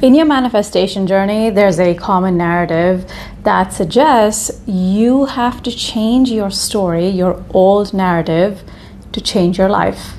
In your manifestation journey, there's a common narrative that suggests you have to change your story, your old narrative, to change your life.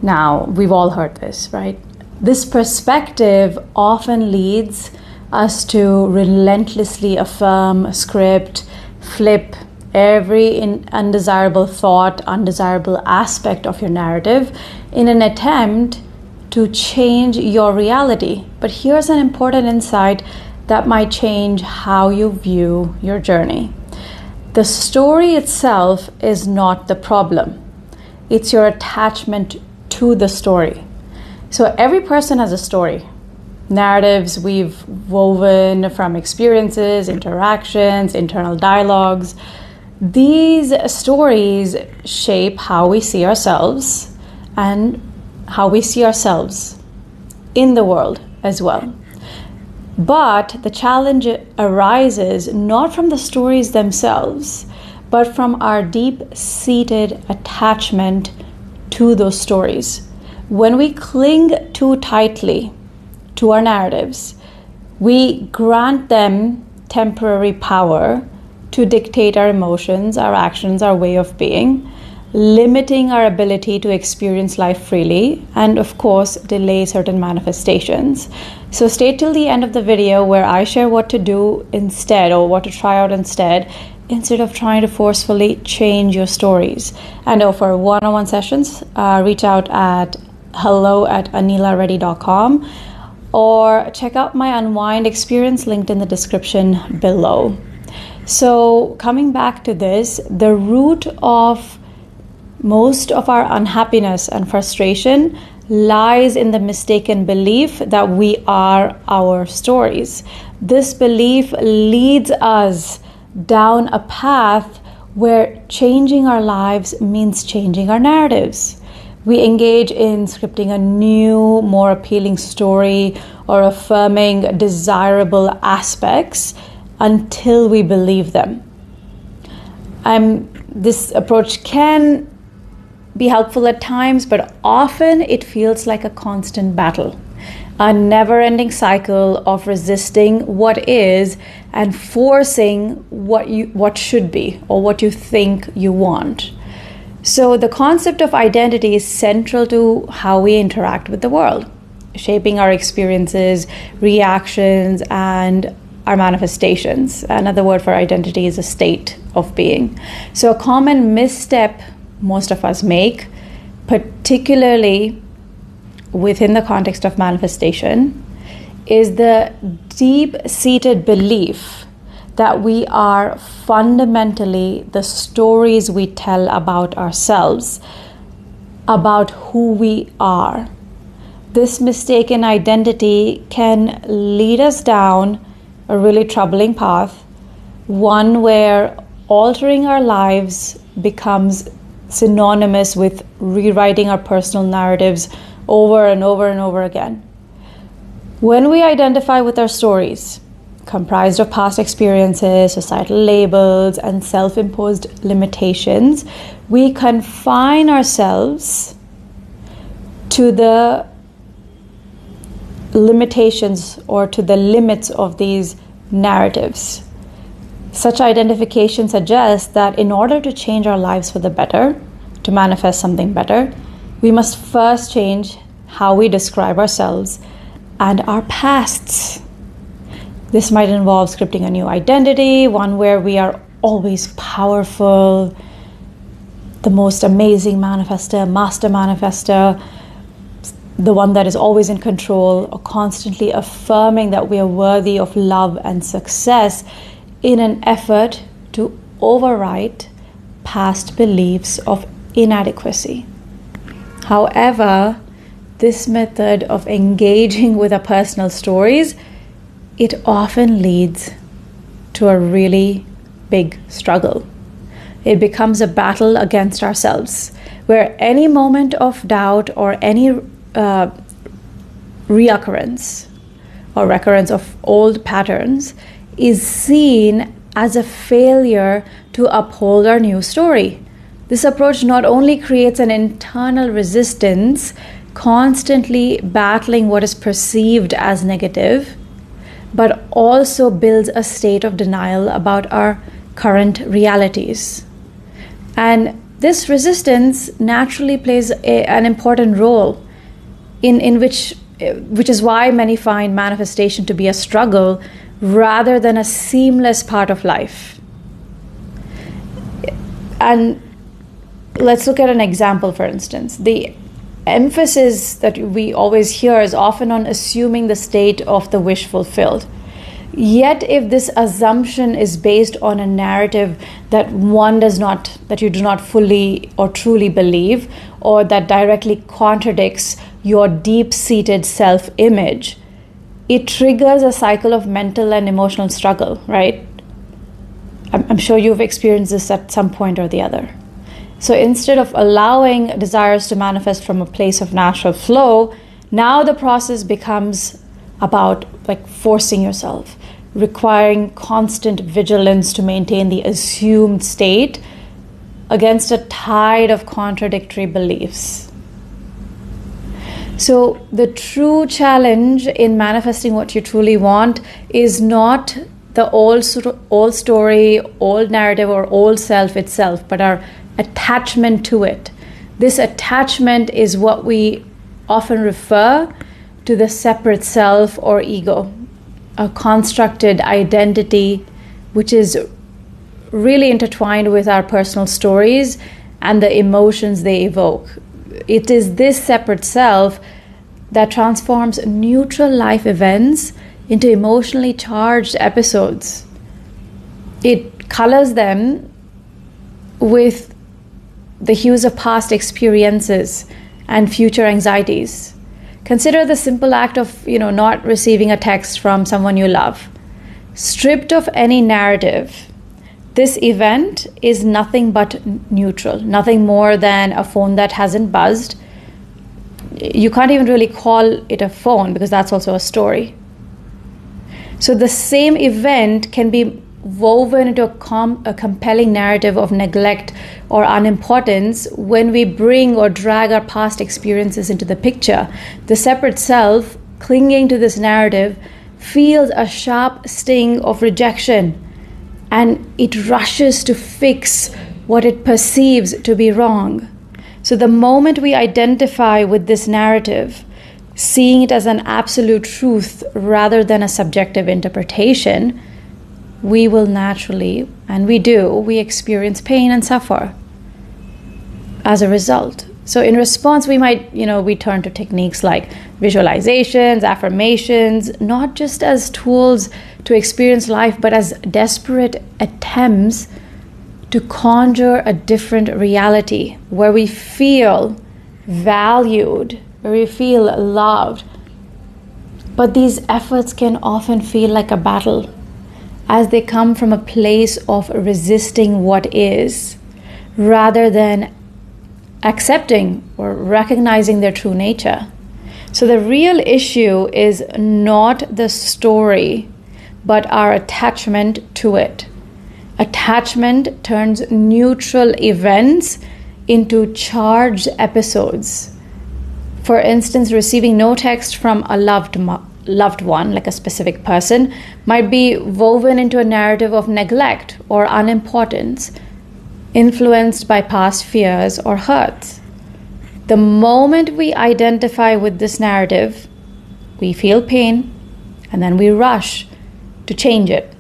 Now, we've all heard this, right? This perspective often leads us to relentlessly affirm, script, flip every undesirable thought, undesirable aspect of your narrative in an attempt to change your reality. But here's an important insight that might change how you view your journey. The story itself is not the problem. It's your attachment to the story. So every person has a story. Narratives we've woven from experiences, interactions, internal dialogues. These stories shape how we see ourselves and how we see ourselves in the world as well. But the challenge arises not from the stories themselves, but from our deep-seated attachment to those stories. When we cling too tightly to our narratives, we grant them temporary power to dictate our emotions, our actions, our way of being, limiting our ability to experience life freely, and of course, delay certain manifestations. So stay till the end of the video where I share what to do instead, or what to try out instead of trying to forcefully change your stories. And for one-on-one sessions, reach out at hello@theanilareddy.com or check out my Unwind experience linked in the description below. So coming back to this, the root of most of our unhappiness and frustration lies in the mistaken belief that we are our stories. This belief leads us down a path where changing our lives means changing our narratives. We engage in scripting a new, more appealing story or affirming desirable aspects until we believe them. This approach can be helpful at times, but often it feels like a constant battle, a never-ending cycle of resisting what is and forcing what should be or what you think you want. So the concept of identity is central to how we interact with the world, shaping our experiences, reactions, and our manifestations. Another word for identity is a state of being. So a common misstep most of us make, particularly within the context of manifestation, is the deep-seated belief that we are fundamentally the stories we tell about ourselves, about who we are. This mistaken identity can lead us down a really troubling path, one where altering our lives becomes synonymous with rewriting our personal narratives over and over and over again. When we identify with our stories, comprised of past experiences, societal labels, and self-imposed limitations, we confine ourselves to the limitations or to the limits of these narratives. Such identification suggests that in order to change our lives for the better, to manifest something better, we must first change how we describe ourselves and our pasts. This might involve scripting a new identity, one where we are always powerful, the most amazing manifester, master manifester, the one that is always in control, or constantly affirming that we are worthy of love and success in an effort to overwrite past beliefs of inadequacy. However, this method of engaging with our personal stories, it often leads to a really big struggle. It becomes a battle against ourselves, where any moment of doubt or any reoccurrence or recurrence of old patterns is seen as a failure to uphold our new story. This approach not only creates an internal resistance constantly battling what is perceived as negative, but also builds a state of denial about our current realities. And this resistance naturally plays an important role in which is why many find manifestation to be a struggle rather than a seamless part of life. And let's look at an example, for instance. The emphasis that we always hear is often on assuming the state of the wish fulfilled. Yet if this assumption is based on a narrative that you do not fully or truly believe, or that directly contradicts your deep-seated self-image, it triggers a cycle of mental and emotional struggle, right? I'm sure you've experienced this at some point or the other. So instead of allowing desires to manifest from a place of natural flow, now the process becomes about forcing yourself, requiring constant vigilance to maintain the assumed state against a tide of contradictory beliefs. So the true challenge in manifesting what you truly want is not the old story, old narrative, or old self itself, but our attachment to it. This attachment is what we often refer to the separate self or ego, a constructed identity which is really intertwined with our personal stories and the emotions they evoke. It is this separate self that transforms neutral life events into emotionally charged episodes. It colors them with the hues of past experiences and future anxieties. Consider the simple act of, not receiving a text from someone you love. Stripped of any narrative, this event is nothing but neutral, nothing more than a phone that hasn't buzzed. You can't even really call it a phone because that's also a story. So the same event can be woven into a compelling narrative of neglect or unimportance when we bring or drag our past experiences into the picture. The separate self, clinging to this narrative, feels a sharp sting of rejection, and it rushes to fix what it perceives to be wrong. So the moment we identify with this narrative, seeing it as an absolute truth rather than a subjective interpretation, we will naturally, and we experience pain and suffer as a result. So in response, we might, we turn to techniques like visualizations, affirmations, not just as tools to experience life, but as desperate attempts to conjure a different reality where we feel valued, where we feel loved. But these efforts can often feel like a battle, as they come from a place of resisting what is, rather than accepting or recognizing their true nature. So the real issue is not the story, but our attachment to it. Attachment turns neutral events into charged episodes. For instance, receiving no text from a loved one, like a specific person, might be woven into a narrative of neglect or unimportance, influenced by past fears or hurts. The moment we identify with this narrative, we feel pain, and then we rush to change it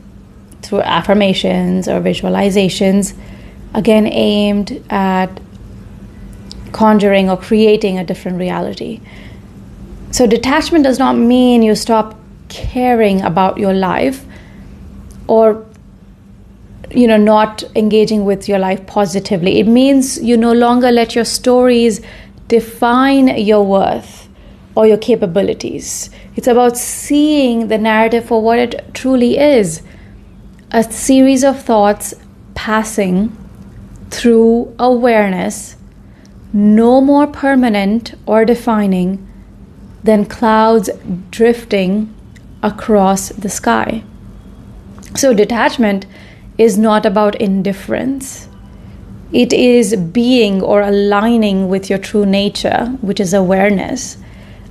through affirmations or visualizations, again aimed at conjuring or creating a different reality. So detachment does not mean you stop caring about your life or not engaging with your life positively. It means you no longer let your stories define your worth or your capabilities. It's about seeing the narrative for what it truly is, a series of thoughts passing through awareness, no more permanent or defining than clouds drifting across the sky. So detachment is not about indifference. It is being or aligning with your true nature, which is awareness.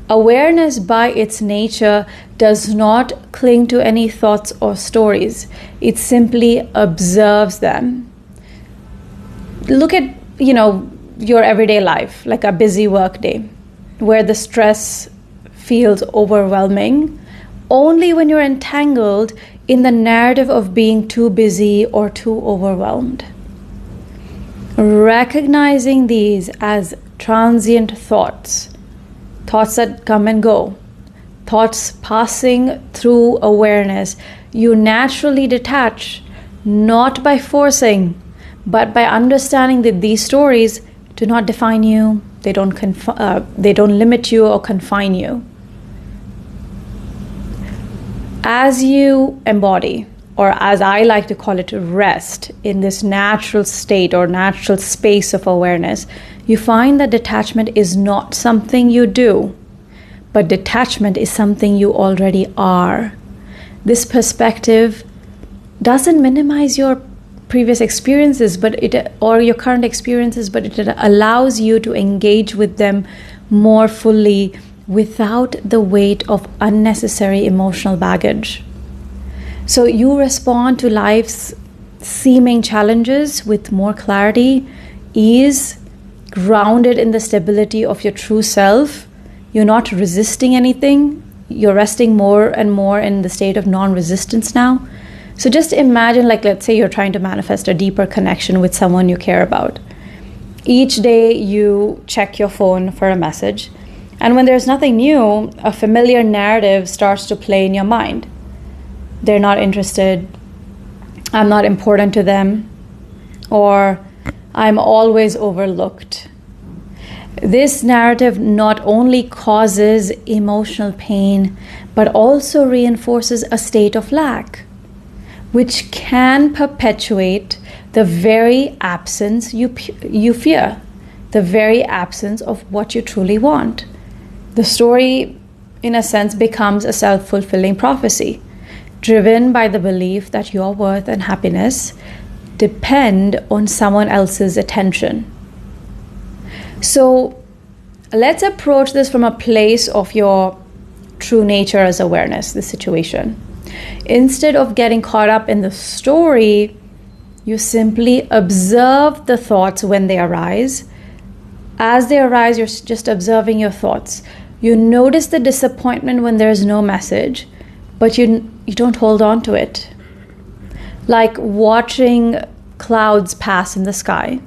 Awareness by its nature does not cling to any thoughts or stories. It simply observes them. Look at, your everyday life, like a busy work day, where the stress feels overwhelming. Only when you're entangled in the narrative of being too busy or too overwhelmed. Recognizing these as transient thoughts that come and go, thoughts passing through awareness, you naturally detach, not by forcing, but by understanding that these stories do not define you, they don't limit you or confine you. As you embody, or as I like to call it, rest in this natural state or natural space of awareness, you find that detachment is not something you do, but detachment is something you already are. This perspective doesn't minimize your previous experiences, or your current experiences, but it allows you to engage with them more fully without the weight of unnecessary emotional baggage. So you respond to life's seeming challenges with more clarity, ease, grounded in the stability of your true self. You're not resisting anything. You're resting more and more in the state of non-resistance now. So just imagine, let's say you're trying to manifest a deeper connection with someone you care about. Each day you check your phone for a message, and when there's nothing new, a familiar narrative starts to play in your mind. They're not interested, I'm not important to them, or I'm always overlooked. This narrative not only causes emotional pain, but also reinforces a state of lack, which can perpetuate the very absence you fear, the very absence of what you truly want. The story, in a sense, becomes a self-fulfilling prophecy, driven by the belief that your worth and happiness depend on someone else's attention. So let's approach this from a place of your true nature as awareness, the situation. Instead of getting caught up in the story, you simply observe the thoughts when they arise. As they arise, you're just observing your thoughts. You notice the disappointment when there's no message, but you don't hold on to it. Like watching clouds pass in the sky.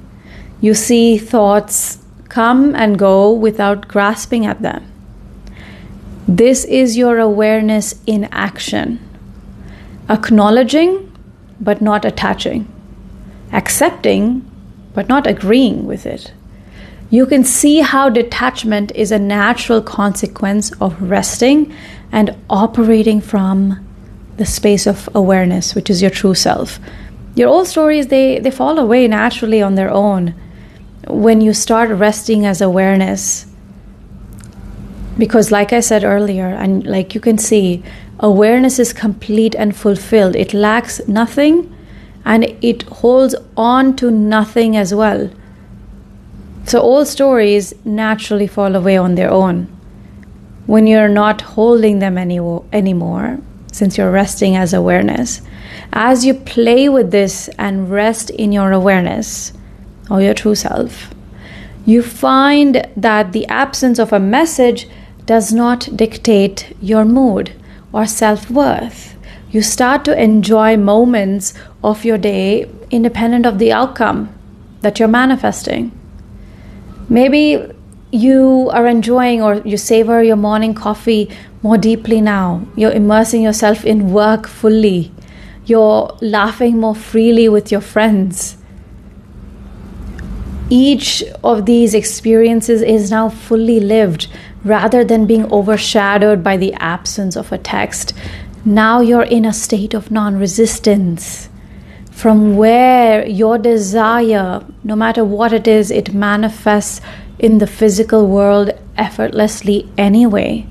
You see thoughts come and go without grasping at them. This is your awareness in action. Acknowledging, but not attaching. Accepting, but not agreeing with it. You can see how detachment is a natural consequence of resting and operating from the space of awareness, which is your true self. Your old stories, they fall away naturally on their own when you start resting as awareness. Because like I said earlier, and like you can see, awareness is complete and fulfilled. It lacks nothing and it holds on to nothing as well. So old stories naturally fall away on their own when you're not holding them anymore, since you're resting as awareness. As you play with this and rest in your awareness or your true self, you find that the absence of a message does not dictate your mood or self-worth. You start to enjoy moments of your day independent of the outcome that you're manifesting. Maybe you are enjoying or you savor your morning coffee more deeply now. You're immersing yourself in work fully. You're laughing more freely with your friends. Each of these experiences is now fully lived rather than being overshadowed by the absence of a text. Now you're in a state of non-resistance, from where your desire, no matter what it is, it manifests in the physical world effortlessly anyway.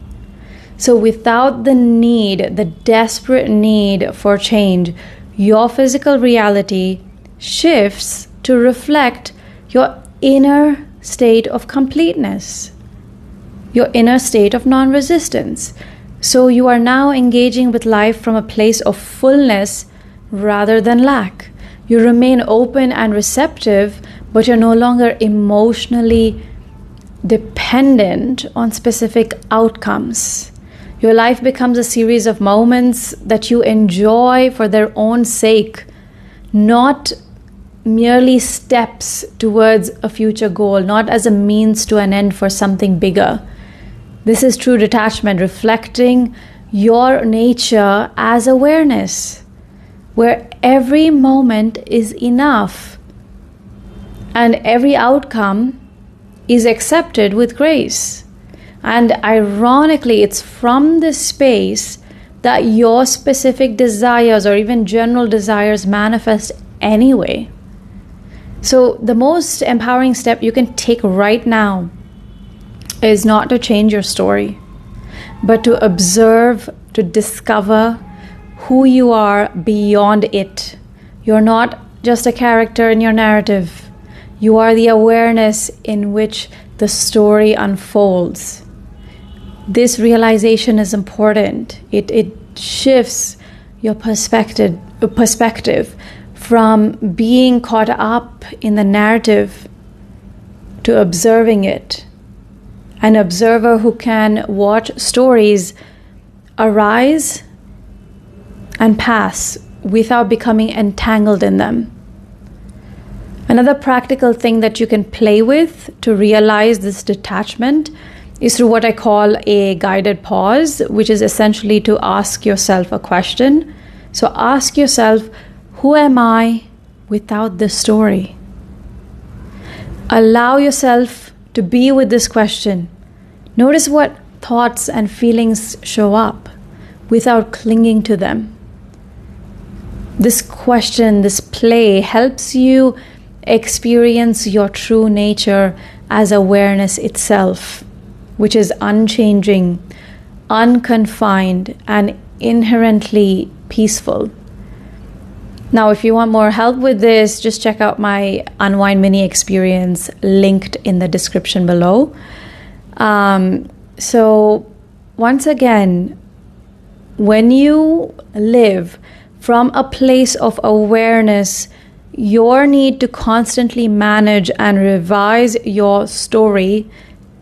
So without the desperate need for change, your physical reality shifts to reflect your inner state of completeness, your inner state of non-resistance. So you are now engaging with life from a place of fullness rather than lack. You remain open and receptive, but you're no longer emotionally dependent on specific outcomes. Your life becomes a series of moments that you enjoy for their own sake, not merely steps towards a future goal, not as a means to an end for something bigger. This is true detachment, reflecting your nature as awareness, where every moment is enough and every outcome is accepted with grace. And ironically, it's from this space that your specific desires or even general desires manifest anyway. So the most empowering step you can take right now is not to change your story, but to observe, to discover who you are beyond it. You're not just a character in your narrative. You are the awareness in which the story unfolds. This realization is important. It shifts your perspective from being caught up in the narrative to observing it. An observer who can watch stories arise and pass without becoming entangled in them. Another practical thing that you can play with to realize this detachment is through what I call a guided pause, which is essentially to ask yourself a question. So ask yourself, who am I without this story? Allow yourself to be with this question. Notice what thoughts and feelings show up without clinging to them. This question, this play, helps you experience your true nature as awareness itself, which is unchanging, unconfined, and inherently peaceful. Now, if you want more help with this, just check out my Unwind mini experience linked in the description below. So once again, when you live from a place of awareness, your need to constantly manage and revise your story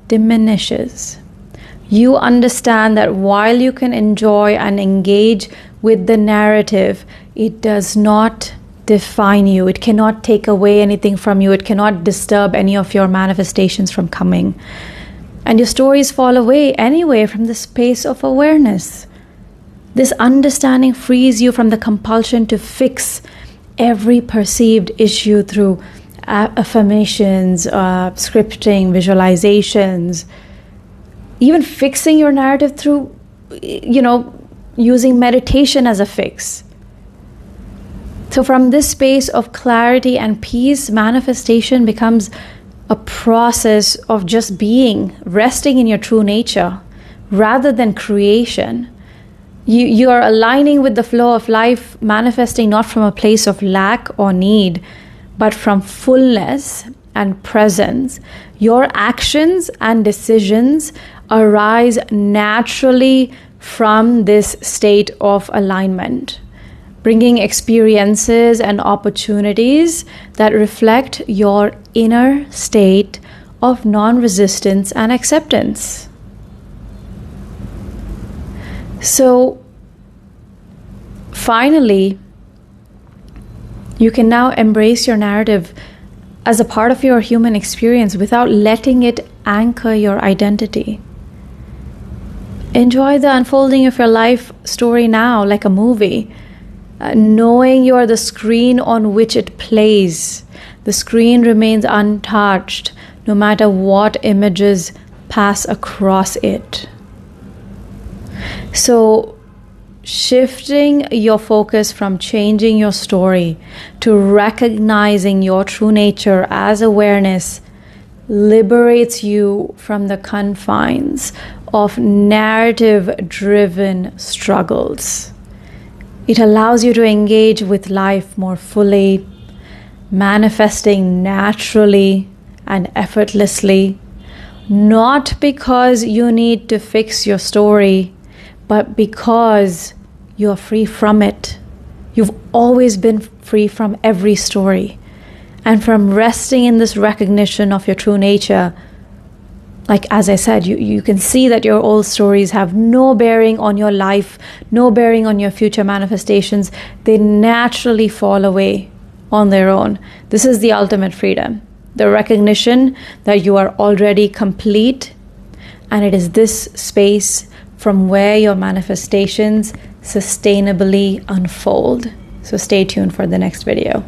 diminishes. You understand that while you can enjoy and engage with the narrative, it does not define you. It cannot take away anything from you. It cannot disturb any of your manifestations from coming. And your stories fall away anyway from the space of awareness. This understanding frees you from the compulsion to fix every perceived issue through affirmations, scripting, visualizations, even fixing your narrative through, using meditation as a fix. So from this space of clarity and peace, manifestation becomes a process of just being, resting in your true nature, rather than creation. You are aligning with the flow of life, manifesting not from a place of lack or need, but from fullness and presence. Your actions and decisions arise naturally from this state of alignment, bringing experiences and opportunities that reflect your inner state of non-resistance and acceptance. So, finally, you can now embrace your narrative as a part of your human experience without letting it anchor your identity. Enjoy the unfolding of your life story now like a movie, knowing you are the screen on which it plays. The screen remains untouched no matter what images pass across it. So, shifting your focus from changing your story to recognizing your true nature as awareness liberates you from the confines of narrative-driven struggles. It allows you to engage with life more fully, manifesting naturally and effortlessly, not because you need to fix your story, but because you are free from it. You've always been free from every story. And from resting in this recognition of your true nature, like as I said, you can see that your old stories have no bearing on your life, no bearing on your future manifestations. They naturally fall away on their own. This is the ultimate freedom. The recognition that you are already complete, and it is this space from where your manifestations sustainably unfold. So stay tuned for the next video.